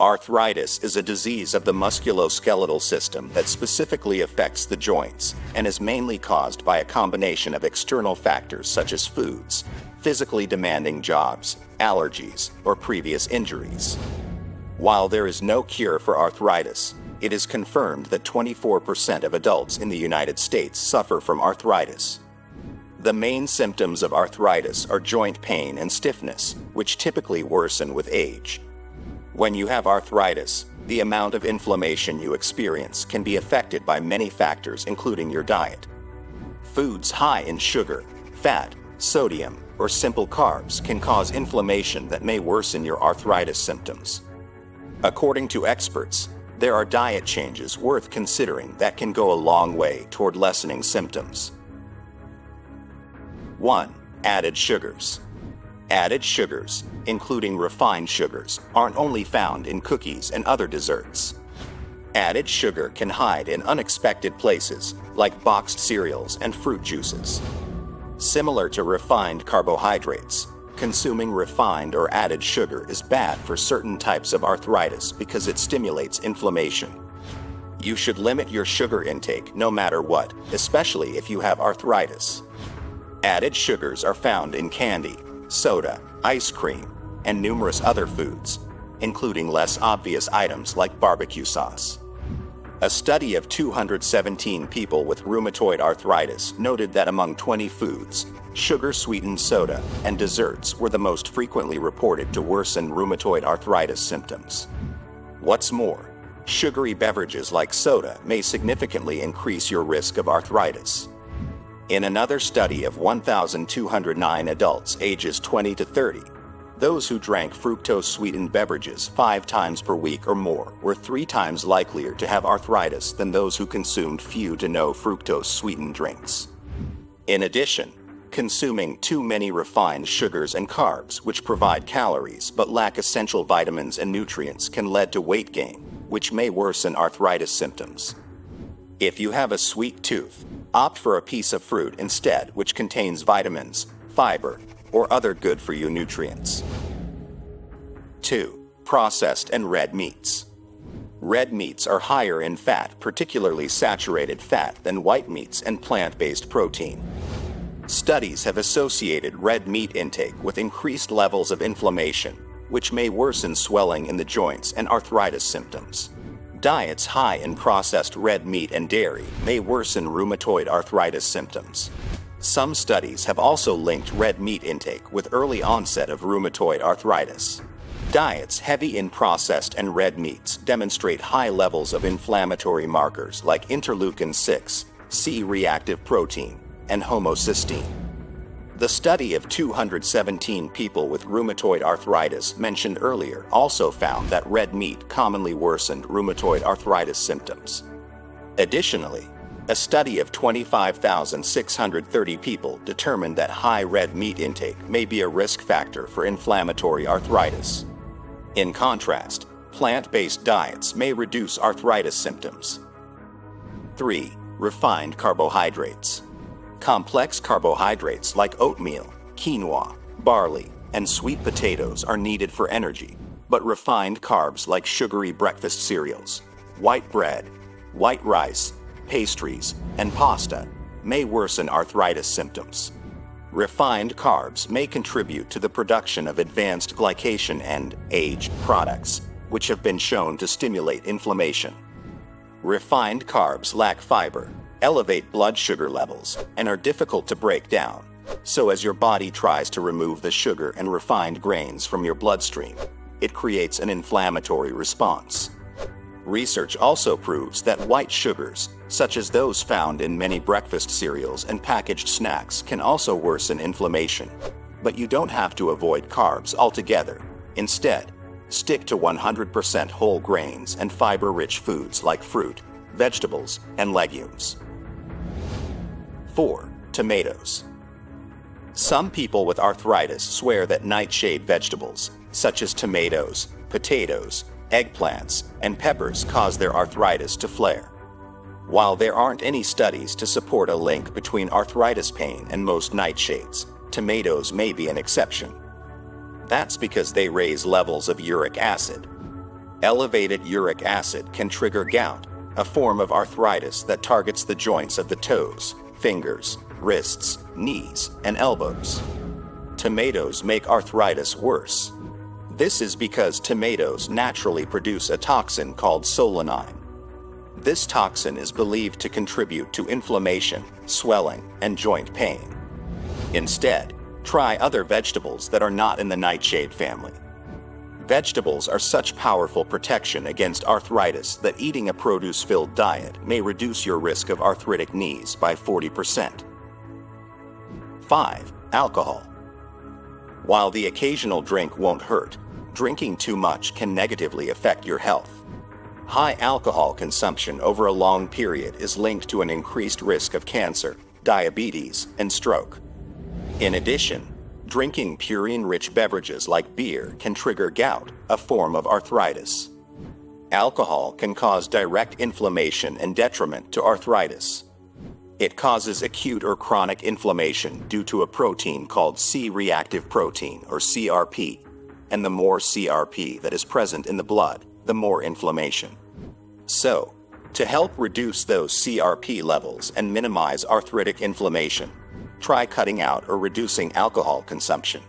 Arthritis is a disease of the musculoskeletal system that specifically affects the joints and is mainly caused by a combination of external factors such as foods, physically demanding jobs, allergies, or previous injuries. While there is no cure for arthritis, it is confirmed that 24% of adults in the United States suffer from arthritis. The main symptoms of arthritis are joint pain and stiffness, which typically worsen with age. When you have arthritis, the amount of inflammation you experience can be affected by many factors, including your diet. Foods high in sugar, fat, sodium, or simple carbs can cause inflammation that may worsen your arthritis symptoms. According to experts, there are diet changes worth considering that can go a long way toward lessening symptoms. 1. Added sugars. Added sugars, including refined sugars, aren't only found in cookies and other desserts. Added sugar can hide in unexpected places, like boxed cereals and fruit juices. Similar to refined carbohydrates, consuming refined or added sugar is bad for certain types of arthritis because it stimulates inflammation. You should limit your sugar intake no matter what, especially if you have arthritis. Added sugars are found in candy, soda, ice cream, and numerous other foods, including less obvious items like barbecue sauce. A study of 217 people with rheumatoid arthritis noted that among 20 foods, sugar-sweetened soda and desserts were the most frequently reported to worsen rheumatoid arthritis symptoms. What's more, sugary beverages like soda may significantly increase your risk of arthritis. In another study of 1,209 adults ages 20 to 30, those who drank fructose-sweetened beverages 5 times per week or more were 3 times likelier to have arthritis than those who consumed few to no fructose-sweetened drinks. In addition, consuming too many refined sugars and carbs, which provide calories but lack essential vitamins and nutrients, can lead to weight gain, which may worsen arthritis symptoms. If you have a sweet tooth, opt for a piece of fruit instead, which contains vitamins, fiber, or other good-for-you nutrients. 2. Processed and red meats. Red meats are higher in fat, particularly saturated fat, than white meats and plant-based protein. Studies have associated red meat intake with increased levels of inflammation, which may worsen swelling in the joints and arthritis symptoms. Diets high in processed red meat and dairy may worsen rheumatoid arthritis symptoms. Some studies have also linked red meat intake with early onset of rheumatoid arthritis. Diets heavy in processed and red meats demonstrate high levels of inflammatory markers like interleukin-6, C-reactive protein, and homocysteine. The study of 217 people with rheumatoid arthritis mentioned earlier also found that red meat commonly worsened rheumatoid arthritis symptoms. Additionally, a study of 25,630 people determined that high red meat intake may be a risk factor for inflammatory arthritis. In contrast, plant-based diets may reduce arthritis symptoms. 3. Refined carbohydrates. Complex carbohydrates like oatmeal, quinoa, barley, and sweet potatoes are needed for energy, but refined carbs like sugary breakfast cereals, white bread, white rice, pastries, and pasta may worsen arthritis symptoms. Refined carbs may contribute to the production of advanced glycation and aged products, which have been shown to stimulate inflammation. Refined carbs lack fiber, elevate blood sugar levels, and are difficult to break down, so as your body tries to remove the sugar and refined grains from your bloodstream, it creates an inflammatory response. Research also proves that white sugars, such as those found in many breakfast cereals and packaged snacks, can also worsen inflammation. But you don't have to avoid carbs altogether. Instead, stick to 100% whole grains and fiber-rich foods like fruit, vegetables, and legumes. 4. Tomatoes. Some people with arthritis swear that nightshade vegetables, such as tomatoes, potatoes, eggplants, and peppers cause their arthritis to flare. While there aren't any studies to support a link between arthritis pain and most nightshades, tomatoes may be an exception. That's because they raise levels of uric acid. Elevated uric acid can trigger gout, a form of arthritis that targets the joints of the toes, fingers, wrists, knees, and elbows. Tomatoes make arthritis worse. This is because tomatoes naturally produce a toxin called solanine. This toxin is believed to contribute to inflammation, swelling, and joint pain. Instead, try other vegetables that are not in the nightshade family. Vegetables are such powerful protection against arthritis that eating a produce-filled diet may reduce your risk of arthritic knees by 40%. 5. Alcohol. While the occasional drink won't hurt, drinking too much can negatively affect your health. High alcohol consumption over a long period is linked to an increased risk of cancer, diabetes, and stroke. In addition, drinking purine-rich beverages like beer can trigger gout, a form of arthritis. Alcohol can cause direct inflammation and detriment to arthritis. It causes acute or chronic inflammation due to a protein called C-reactive protein, or CRP, and the more CRP that is present in the blood, the more inflammation. So, to help reduce those CRP levels and minimize arthritic inflammation, try cutting out or reducing alcohol consumption.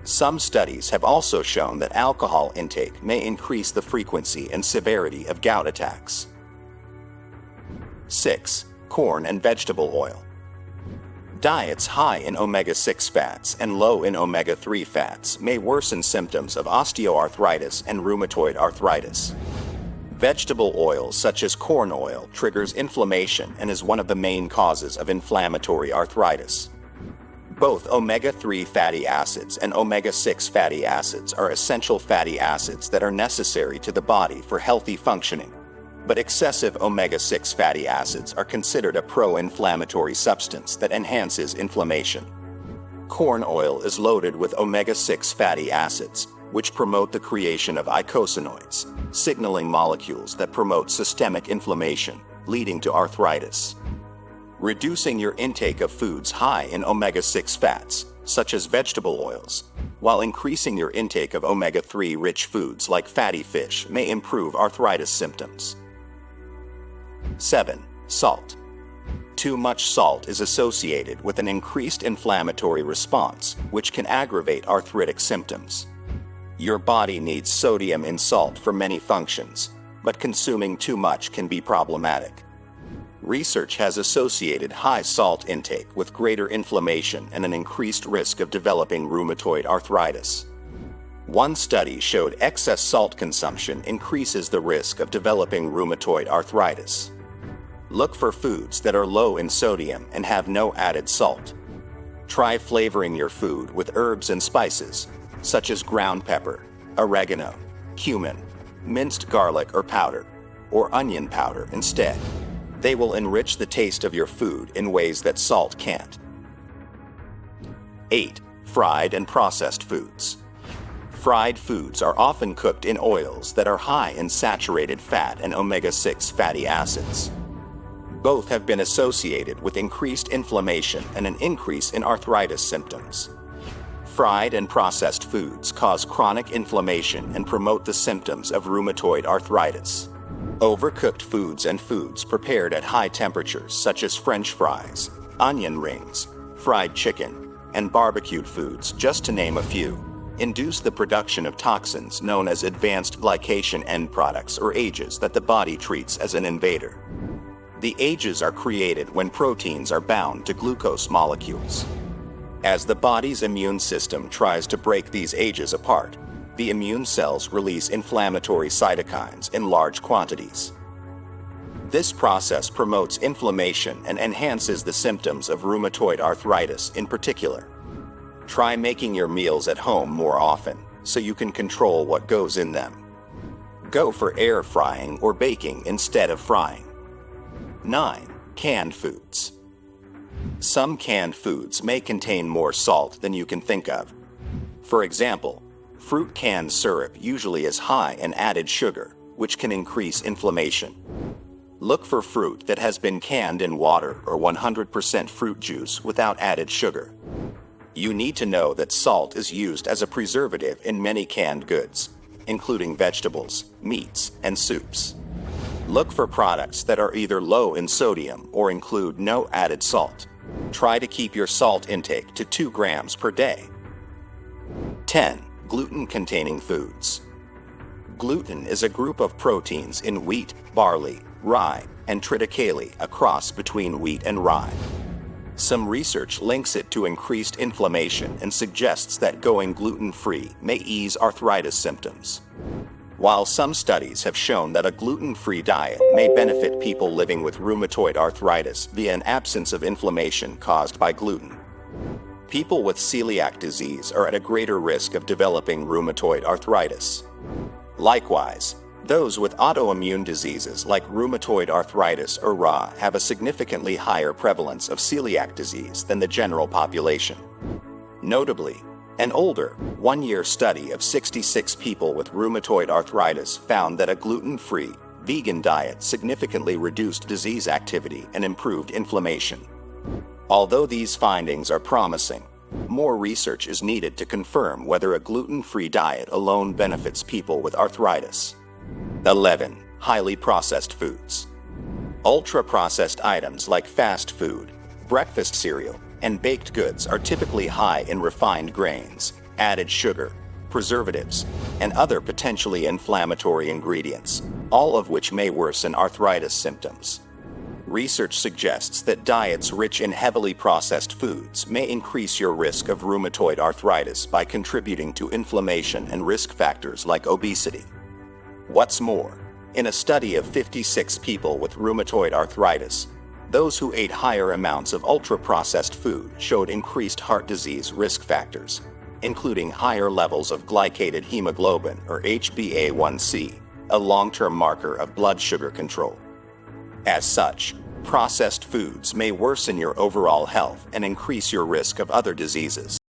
Some studies have also shown that alcohol intake may increase the frequency and severity of gout attacks. 6. Corn and vegetable oil. Diets high in omega-6 fats and low in omega-3 fats may worsen symptoms of osteoarthritis and rheumatoid arthritis. Vegetable oil such as corn oil triggers inflammation and is one of the main causes of inflammatory arthritis. Both omega-3 fatty acids and omega-6 fatty acids are essential fatty acids that are necessary to the body for healthy functioning, but excessive omega-6 fatty acids are considered a pro-inflammatory substance that enhances inflammation. Corn oil is loaded with omega-6 fatty acids, which promote the creation of eicosanoids, signaling molecules that promote systemic inflammation, leading to arthritis. Reducing your intake of foods high in omega-6 fats, such as vegetable oils, while increasing your intake of omega-3 rich foods like fatty fish may improve arthritis symptoms. 7. Salt. Too much salt is associated with an increased inflammatory response, which can aggravate arthritic symptoms. Your body needs sodium in salt for many functions, but consuming too much can be problematic. Research has associated high salt intake with greater inflammation and an increased risk of developing rheumatoid arthritis. One study showed excess salt consumption increases the risk of developing rheumatoid arthritis. Look for foods that are low in sodium and have no added salt. Try flavoring your food with herbs and spices, such as ground pepper, oregano, cumin, minced garlic or powder, or onion powder instead. They will enrich the taste of your food in ways that salt can't. 8. Fried and processed foods. Fried foods are often cooked in oils that are high in saturated fat and omega-6 fatty acids. Both have been associated with increased inflammation and an increase in arthritis symptoms. Fried and processed foods cause chronic inflammation and promote the symptoms of rheumatoid arthritis. Overcooked foods and foods prepared at high temperatures such as French fries, onion rings, fried chicken, and barbecued foods, just to name a few, induce the production of toxins known as advanced glycation end products or AGEs that the body treats as an invader. The AGEs are created when proteins are bound to glucose molecules. As the body's immune system tries to break these AGEs apart, the immune cells release inflammatory cytokines in large quantities. This process promotes inflammation and enhances the symptoms of rheumatoid arthritis in particular. Try making your meals at home more often so you can control what goes in them. Go for air frying or baking instead of frying. 9. Canned foods. Some canned foods may contain more salt than you can think of. For example, fruit canned syrup usually is high in added sugar, which can increase inflammation. Look for fruit that has been canned in water or 100% fruit juice without added sugar. You need to know that salt is used as a preservative in many canned goods, including vegetables, meats, and soups. Look for products that are either low in sodium or include no added salt. Try to keep your salt intake to 2 grams per day. 10. Gluten-containing foods. Gluten is a group of proteins in wheat, barley, rye, and triticale, a cross between wheat and rye. Some research links it to increased inflammation and suggests that going gluten-free may ease arthritis symptoms. While some studies have shown that a gluten-free diet may benefit people living with rheumatoid arthritis via an absence of inflammation caused by gluten, people with celiac disease are at a greater risk of developing rheumatoid arthritis. Likewise, those with autoimmune diseases like rheumatoid arthritis or RA have a significantly higher prevalence of celiac disease than the general population. Notably, an older, one-year study of 66 people with rheumatoid arthritis found that a gluten-free, vegan diet significantly reduced disease activity and improved inflammation. Although these findings are promising, more research is needed to confirm whether a gluten-free diet alone benefits people with arthritis. 11. Highly processed foods. Ultra-processed items like fast food, breakfast cereal, and baked goods are typically high in refined grains, added sugar, preservatives, and other potentially inflammatory ingredients, all of which may worsen arthritis symptoms. Research suggests that diets rich in heavily processed foods may increase your risk of rheumatoid arthritis by contributing to inflammation and risk factors like obesity. What's more, in a study of 56 people with rheumatoid arthritis, those who ate higher amounts of ultra-processed food showed increased heart disease risk factors, including higher levels of glycated hemoglobin or HbA1c, a long-term marker of blood sugar control. As such, processed foods may worsen your overall health and increase your risk of other diseases.